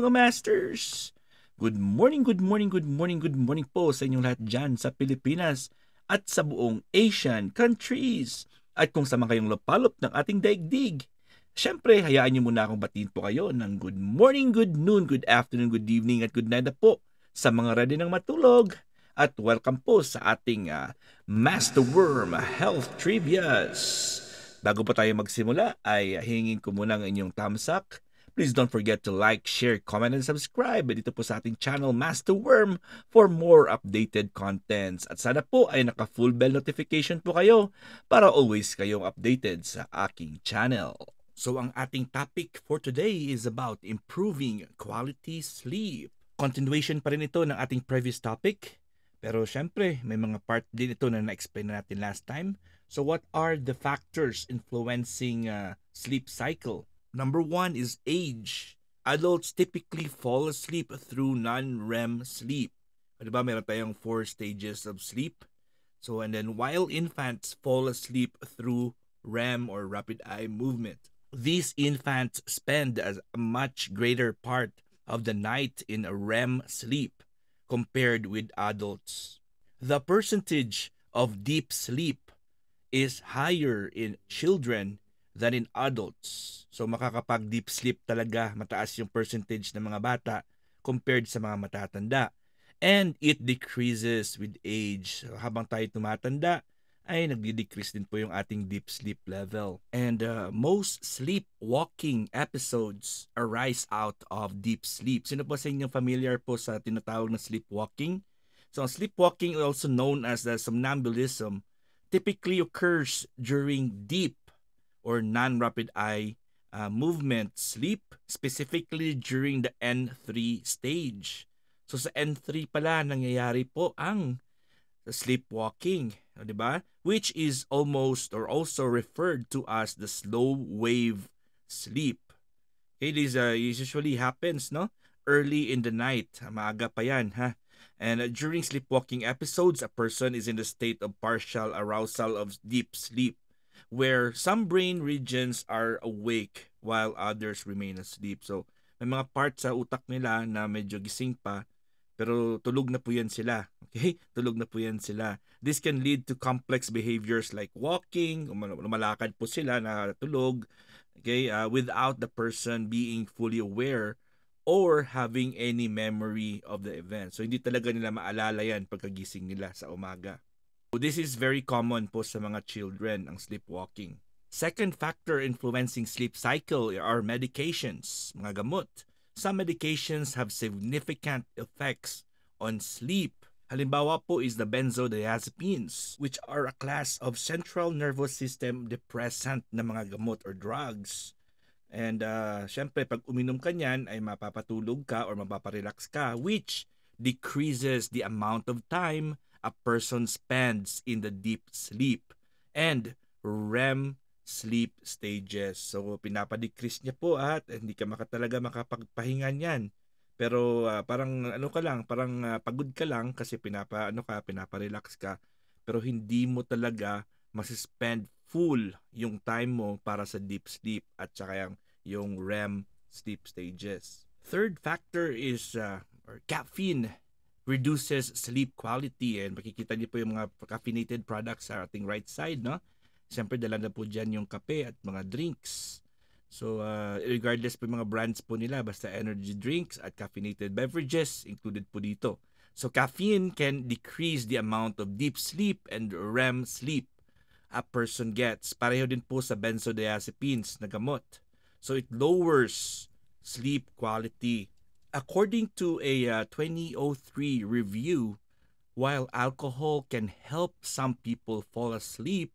mga masters! Good morning, good morning, good morning, good morning po sa inyong lahat dyan sa Pilipinas at sa buong Asian countries. At kung sama kayong lupalop ng ating daigdig, syempre hayaan niyo muna akong batiin po kayo ng good morning, good noon, good afternoon, good evening at good night na po sa mga ready ng matulog. At welcome po sa ating Master Worm Health Trivias. Bago pa tayo magsimula ay hingin ko muna ang inyong thumbs up. Please don't forget to like, share, comment, and subscribe dito po sa ating channel Master Worm for more updated contents. At sana po ay naka-full bell notification po kayo para always kayong updated sa aking channel. So ang ating topic for today is about improving quality sleep. Continuation pa rin ito ng ating previous topic. Pero syempre, may mga part din ito na na-explain natin last time. So what are the factors influencing sleep cycle? Number 1 is age. Adults typically fall asleep through non-REM sleep. Diba, meron tayong 4 stages of sleep. So, and then while infants fall asleep through REM or rapid eye movement. These infants spend a much greater part of the night in a REM sleep compared with adults. The percentage of deep sleep is higher in children than in adults. So makakapag deep sleep talaga, mataas yung percentage ng mga bata compared sa mga matatanda. And it decreases with age. So, habang tayo tumatanda, ay nagdi-decrease din po yung ating deep sleep level. And most sleepwalking episodes arise out of deep sleep. Sino po sa inyo familiar po sa tinatawag na sleepwalking? So sleepwalking, also known as the somnambulism, typically occurs during deep or non-rapid eye movement sleep, specifically during the N3 stage. So sa N3 pala nangyayari po ang sleepwalking, di ba? Which is almost or also referred to as the slow wave sleep. Okay, this usually happens early in the night, maaga pa yan, ha? And during sleepwalking episodes, a person is in the state of partial arousal of deep sleep, where some brain regions are awake while others remain asleep. So, may mga parts sa utak nila na medyo gising pa, pero tulog na po yan sila. Okay? Tulog na po yan sila. This can lead to complex behaviors like walking, lumalakad po sila na tulog, okay, without the person being fully aware or having any memory of the event. So, hindi talaga nila maalala yan pagkagising nila sa umaga. So, this is very common po sa mga children, ang sleepwalking. Second factor influencing sleep cycle are medications, mga gamot. Some medications have significant effects on sleep. Halimbawa po is the benzodiazepines, which are a class of central nervous system depressant na mga gamot or drugs. And syempre, pag uminom ka niyan, ay mapapatulog ka or mapaparelax ka, which decreases the amount of time a person spends in the deep sleep and REM sleep stages. So, pinapadecrease niya po at hindi ka talaga makapagpahinga niyan. Pero parang parang pagod ka lang kasi pinaparelax ka. Pero hindi mo talaga masispend full yung time mo para sa deep sleep at saka yung REM sleep stages. Third factor is caffeine reduces sleep quality, and makikita niyo po yung mga caffeinated products sa ating right side, no? Siyempre, dala na po dyan yung kape at mga drinks. So, regardless po yung mga brands po nila, basta energy drinks at caffeinated beverages included po dito. So, caffeine can decrease the amount of deep sleep and REM sleep a person gets. Pareho din po sa benzodiazepines na gamot. So, it lowers sleep quality. According to a 2003 review, while alcohol can help some people fall asleep,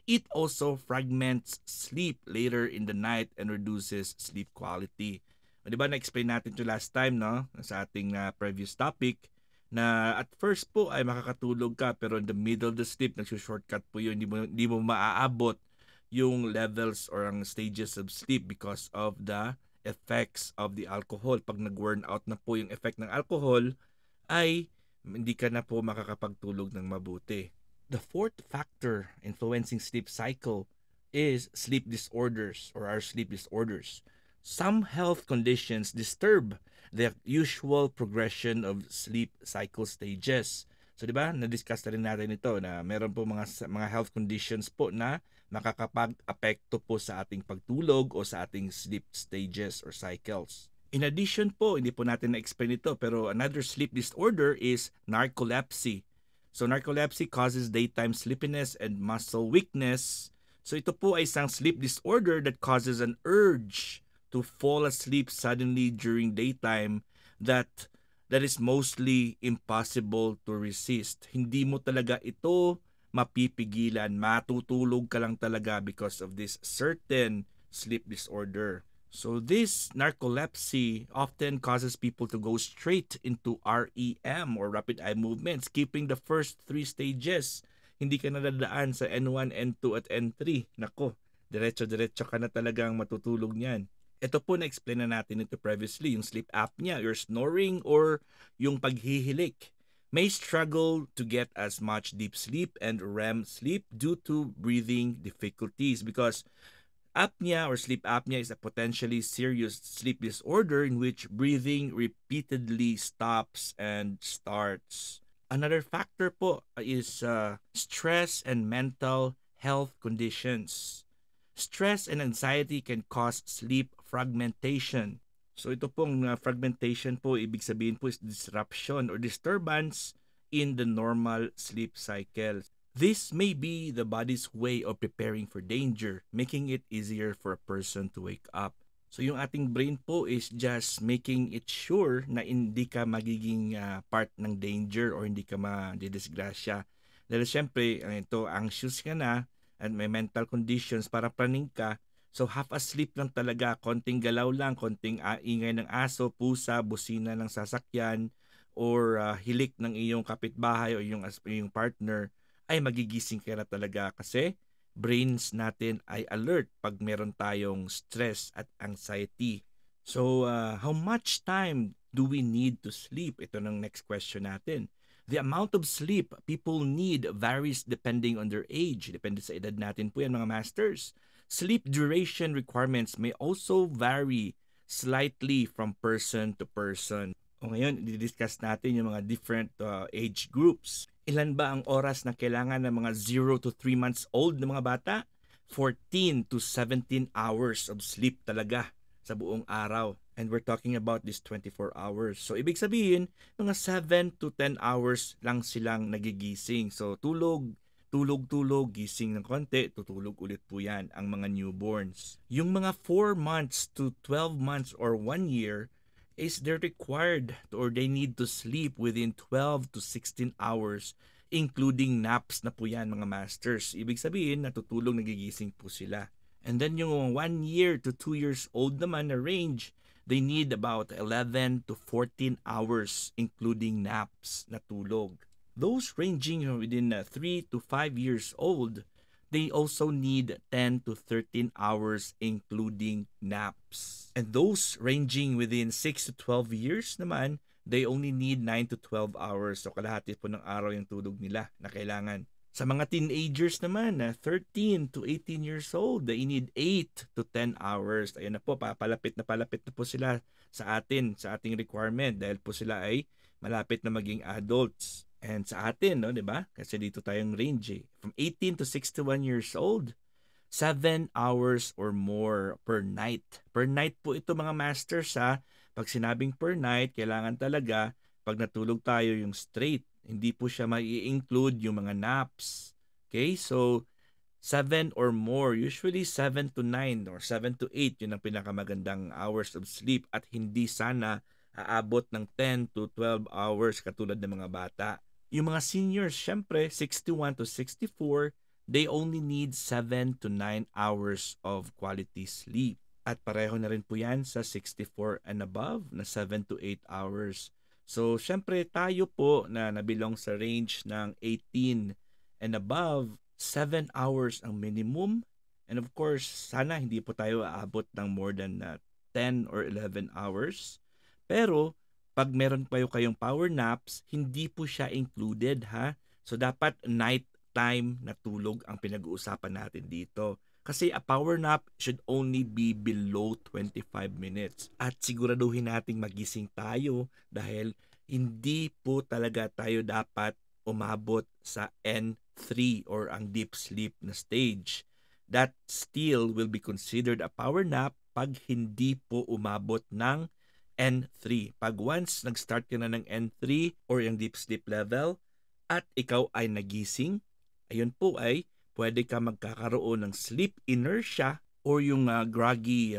it also fragments sleep later in the night and reduces sleep quality. Di ba na-explain natin ito last time, no? Sa ating previous topic, na at first po ay makakatulog ka pero in the middle of the sleep, nagsushortcut po yun. Hindi mo maaabot yung levels or ang stages of sleep because of the effects of the alcohol. Pag nag-worn out na po yung effect ng alcohol, ay hindi ka na po makakapagtulog ng mabuti. The fourth factor influencing sleep cycle is sleep disorders or our sleep disorders. Some health conditions disturb the usual progression of sleep cycle stages. So 'di ba, na-discuss na rin natin ito na meron po mga health conditions po na makakapag-apekto po sa ating pagtulog o sa ating sleep stages or cycles. In addition po, hindi po natin na-explain ito pero another sleep disorder is narcolepsy. So narcolepsy causes daytime sleepiness and muscle weakness. So ito po ay isang sleep disorder that causes an urge to fall asleep suddenly during daytime that is mostly impossible to resist. Hindi mo talaga ito mapipigilan. Matutulog ka lang talaga because of this certain sleep disorder. So this narcolepsy often causes people to go straight into REM or rapid eye movement, skipping the first 3 stages. Hindi ka nadadaan sa N1, N2 at N3. Nako, diretso-diretso ka na talagang matutulog niyan. Ito po na-explain na natin ito previously, yung sleep apnea, your snoring or yung paghihilik may struggle to get as much deep sleep and REM sleep due to breathing difficulties because apnea or sleep apnea is a potentially serious sleep disorder in which breathing repeatedly stops and starts. Another factor po is stress and mental health conditions. Stress and anxiety can cause sleep fragmentation. So ito pong fragmentation po, ibig sabihin po is disruption or disturbance in the normal sleep cycle. This may be the body's way of preparing for danger, making it easier for a person to wake up. So yung ating brain po is just making it sure na hindi ka magiging part ng danger or hindi ka madidisgrasya. Dahil syempre, ito, anxious ka na, at may mental conditions para praning ka. So half asleep lang talaga, konting galaw lang, konting ingay ng aso, pusa, busina ng sasakyan, or hilik ng iyong kapitbahay o yung partner, ay magigising ka na talaga kasi brains natin ay alert pag meron tayong stress at anxiety. So how much time do we need to sleep? Ito ng next question natin. The amount of sleep people need varies depending on their age. Depende sa edad natin po yan mga masters. Sleep duration requirements may also vary slightly from person to person. O ngayon, i-discuss natin yung mga different age groups. Ilan ba ang oras na kailangan ng mga 0 to 3 months old na mga bata? 14 to 17 hours of sleep talaga sa buong araw. And we're talking about this 24 hours. So, ibig sabihin, mga 7 to 10 hours lang silang nagigising. So, tulog, gising ng konti, tutulog ulit po yan ang mga newborns. Yung mga 4 months to 12 months or 1 year is they're required or they need to sleep within 12 to 16 hours including naps na po yan mga masters. Ibig sabihin, natutulog, nagigising po sila. And then yung 1 year to 2 years old naman na range, they need about 11 to 14 hours including naps na tulog. Those ranging within 3 to 5 years old, they also need 10 to 13 hours including naps. And those ranging within 6 to 12 years naman, they only need 9 to 12 hours. So kalahati po ng araw yung tulog nila na kailangan. Sa mga teenagers naman, 13 to 18 years old, they need 8 to 10 hours. Ayun na po, palapit na po sila sa ating requirement dahil po sila ay malapit na maging adults. And sa atin, no, 'di ba? Kasi dito tayong range from 18 to 61 years old, 7 hours or more per night. Per night po ito mga masters ha. Pag sinabing per night, kailangan talaga pag natulog tayo yung straight. Hindi po siya mai-include yung mga naps. Okay? So, 7 or more. Usually 7 to 9 or 7 to 8 yun ang pinakamagandang hours of sleep at hindi sana aabot ng 10 to 12 hours katulad ng mga bata. Yung mga seniors, syempre, 61 to 64, they only need 7 to 9 hours of quality sleep. At pareho na rin po yan sa 64 and above na 7 to 8 hours. So, syempre tayo po na nabilong sa range ng 18 and above, 7 hours ang minimum. And of course, sana hindi po tayo aabot ng more than 10 or 11 hours. Pero, pag meron pa kayong power naps, hindi po siya included ha. So, dapat night time na tulog ang pinag-uusapan natin dito. Kasi a power nap should only be below 25 minutes. At siguraduhin nating magising tayo dahil hindi po talaga tayo dapat umabot sa N3 or ang deep sleep na stage. That still will be considered a power nap pag hindi po umabot ng N3. Pag once nag-start ka na ng N3 or yung deep sleep level at ikaw ay nagising, ayun po ay pwede ka magkakaroon ng sleep inertia or yung groggy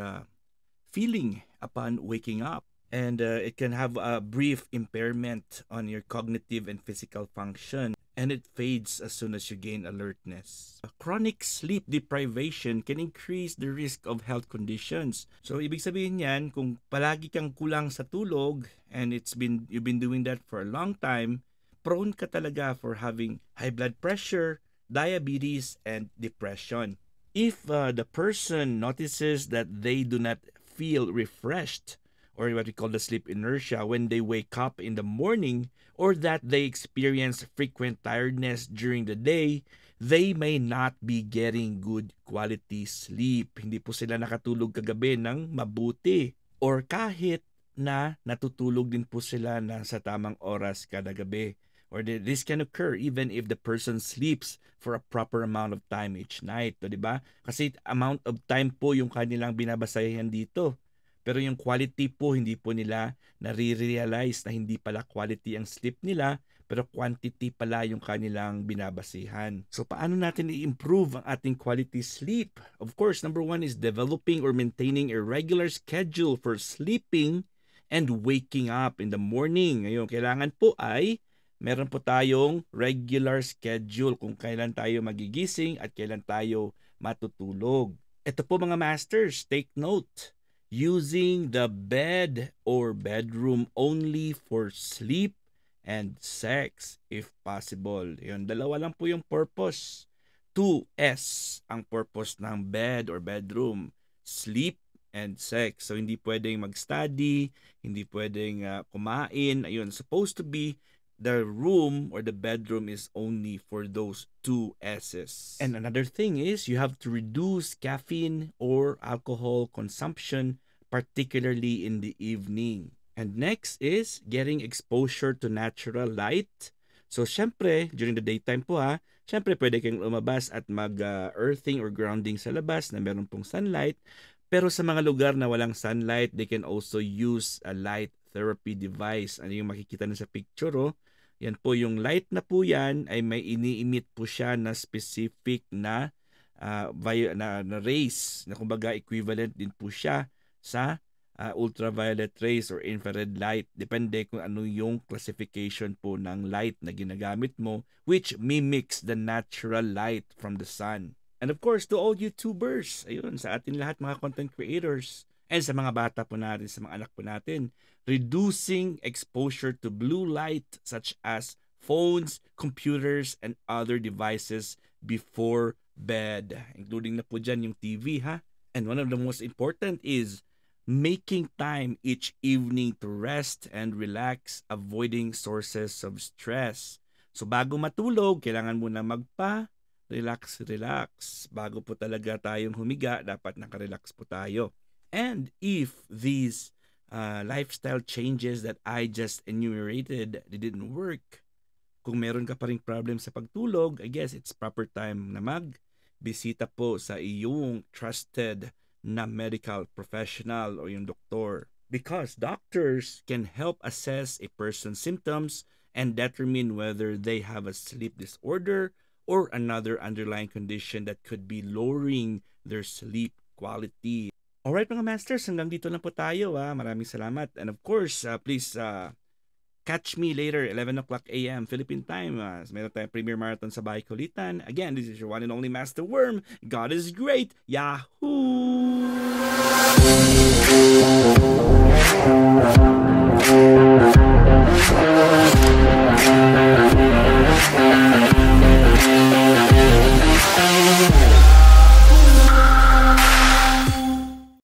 feeling upon waking up. And it can have a brief impairment on your cognitive and physical function. And it fades as soon as you gain alertness. Chronic sleep deprivation can increase the risk of health conditions. So, ibig sabihin yan, kung palagi kang kulang sa tulog and you've been doing that for a long time, prone ka talaga for having high blood pressure, diabetes, and depression. If the person notices that they do not feel refreshed, or what we call the sleep inertia, when they wake up in the morning, or that they experience frequent tiredness during the day, they may not be getting good quality sleep. Hindi po sila nakatulog kagabi ng mabuti. Or kahit na natutulog din po sila na sa tamang oras kada gabi. Or this can occur even if the person sleeps for a proper amount of time each night. O, diba? Kasi amount of time po yung kanilang binabasayan dito. Pero yung quality po, hindi po nila nare-realize na hindi pala quality ang sleep nila, pero quantity pala yung kanilang binabasihan. So paano natin i-improve ang ating quality sleep? Of course, number one is developing or maintaining a regular schedule for sleeping and waking up in the morning. Ngayon, kailangan po ay meron po tayong regular schedule kung kailan tayo magigising at kailan tayo matutulog. Ito po mga masters, take note. Using the bed or bedroom only for sleep and sex if possible. Yun, dalawa lang po yung purpose. 2S ang purpose ng bed or bedroom. Sleep and sex. So, hindi pwedeng mag-study, hindi pwedeng kumain. Ayun, supposed to be the room or the bedroom is only for those 2 S's. And another thing is you have to reduce caffeine or alcohol consumption, particularly in the evening. And next is getting exposure to natural light. So, syempre, during the daytime po syempre pwede kayong lumabas at mag-earthing or grounding sa labas na meron pong sunlight. Pero sa mga lugar na walang sunlight, they can also use a light therapy device. Ano yung makikita na sa picture, Yan po, yung light na po yan ay may ini-emit po siya na specific na rays na kumbaga equivalent din po siya sa ultraviolet rays or infrared light. Depende kung ano yung classification po ng light na ginagamit mo, which mimics the natural light from the sun. And of course, to all YouTubers, ayun, sa atin lahat mga content creators, and sa mga bata po natin, sa mga anak po natin, reducing exposure to blue light such as phones, computers, and other devices before bed. Including na po dyan yung TV, And one of the most important is making time each evening to rest and relax, avoiding sources of stress. So bago matulog, kailangan muna relax. Bago po talaga tayong humiga, dapat nakarelax po tayo. And if these lifestyle changes that I just enumerated didn't work, kung meron ka pa ring problem sa pagtulog, I guess it's proper time na magbisita po sa iyong trusted na medical professional o yung doktor. Because doctors can help assess a person's symptoms and determine whether they have a sleep disorder or another underlying condition that could be lowering their sleep quality. Alright mga masters, hanggang dito lang po tayo. Maraming salamat. And of course, please catch me later, 11 o'clock a.m. Philippine time. Meron tayong Premier Marathon sa Bahay Kulitan. Again, this is your one and only Master Worm. God is great. Yahoo!